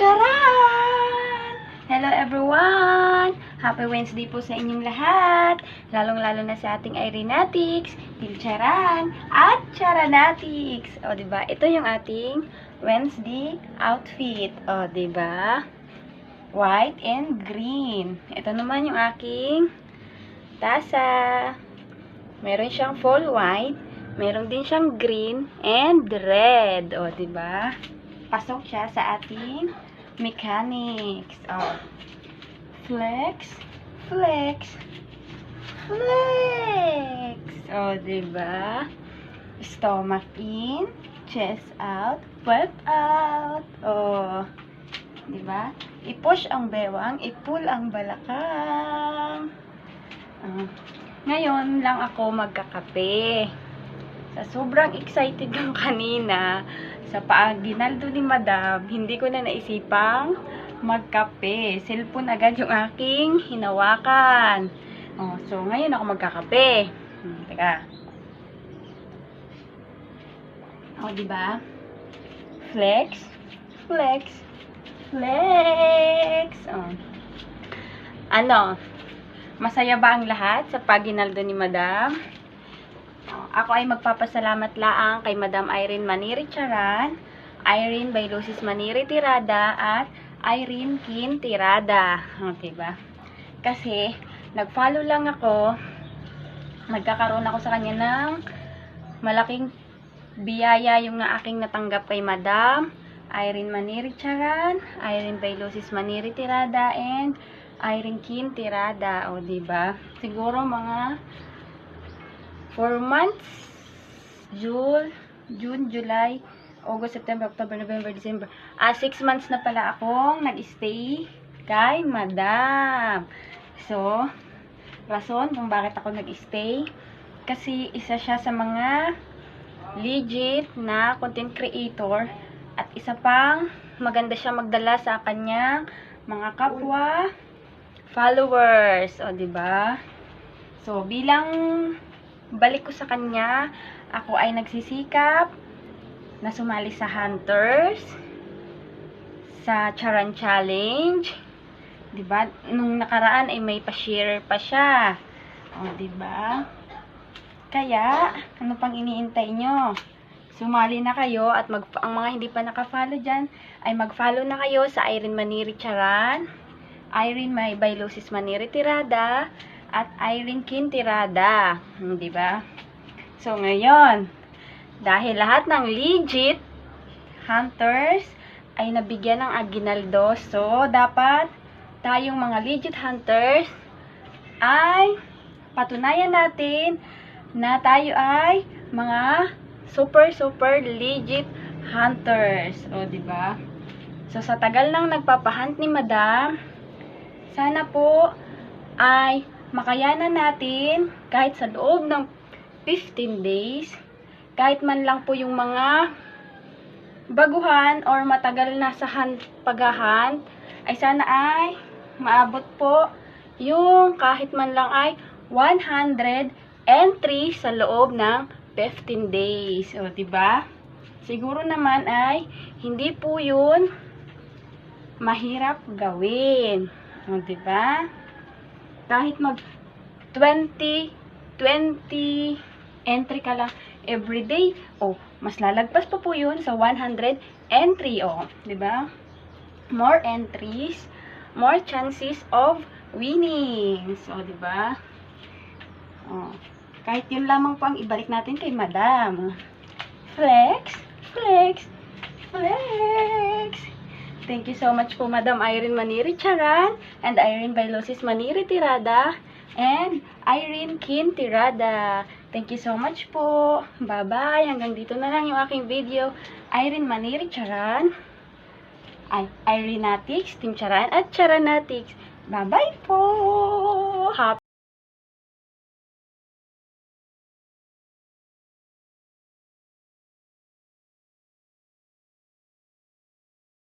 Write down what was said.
Charan! Hello everyone! Happy Wednesday po sa inyong lahat. Lalong-lalo na sa ating Irenatics, Team Charan, at Charanatics. O, diba? Ito yung ating Wednesday outfit. O, diba? White and green. Ito naman yung aking tasa. Meron siyang full white. Meron din siyang green and red. O, diba? Pasok siya sa ating mechanics. Oh. Flex, flex, flex. Oh, diba? Stomach in, chest out, butt out. Oh. Diba? I-push ang bewang, i-pull ang balakang. Oh. Ngayon lang ako magkakape. Sa sobrang excited ng kanina, sa paaginaldo ni Madam, hindi ko na naisipang magkape. Cellphone agad yung aking hinawakan. Oh, so, ngayon ako magkakape. Teka. Oh, diba? Flex, flex, flex. Oh. Ano? Masaya ba ang lahat sa paaginaldo ni Madam? Ako ay magpapasalamat laang kay Madam Irene Maniri Charan, Irene Bailusis Maniri Tirada, at Irene Kin Tirada. Diba? Kasi, nag-follow lang ako, nagkakaroon ako sa kanya ng malaking biyaya yung na aking natanggap kay Madam Irene Maniri Charan, Irene Bailusis Maniri Tirada, and Irene Kin Tirada. O, diba? Siguro mga 4 months, June, July, August, September, October, November, December. 6 months na pala akong nag-stay kay Madam. So, rason kung bakit ako nag-stay, kasi isa siya sa mga legit na content creator, at isa pang maganda siya magdala sa kanyang mga kapwa followers. O, diba? So, bilang balik ko sa kanya, ako ay nagsisikap na sumali sa Hunters, sa Charan Challenge. Diba? Nung nakaraan ay may pa-share pa siya. O, diba? Kaya, ano pang iniintay nyo? Sumali na kayo, at ang mga hindi pa naka-follow dyan, ay mag-follow na kayo sa Irene Maniri Charan, Irene Bailusis Maniri Tirada, at Irene Kin Tirada. Diba? So, ngayon, dahil lahat ng legit hunters ay nabigyan ng aginaldo, so, dapat tayong mga legit hunters ay patunayan natin na tayo ay mga super legit hunters. O, diba? So, sa tagal nang nagpapahunt ni Madam, sana po ay makayanan natin kahit sa loob ng 15 days, kahit man lang po yung mga baguhan or matagal na sa paghahunt, ay sana ay maabot po yung kahit man lang ay 100 entries sa loob ng 15 days. O, diba? Siguro naman ay hindi po yun mahirap gawin. O, diba? Kahit mag 20 entry ka lang everyday, o, mas lalagpas pa po yun sa 100 entry. O, diba? More entries, more chances of winning. So, diba? O, kahit yun lamang po ang ibalik natin kay Madam. Flex, flex, flex. Thank you so much po, Madam Irene Maniri Charan, and Irene Bailusis Maniri Tirada, and Irene Kin Tirada. Thank you so much po. Bye-bye. Hanggang dito na lang yung aking video. Irene Maniri Charan, Irenatics, Team Charan, at Charanatics. Bye-bye po. Happy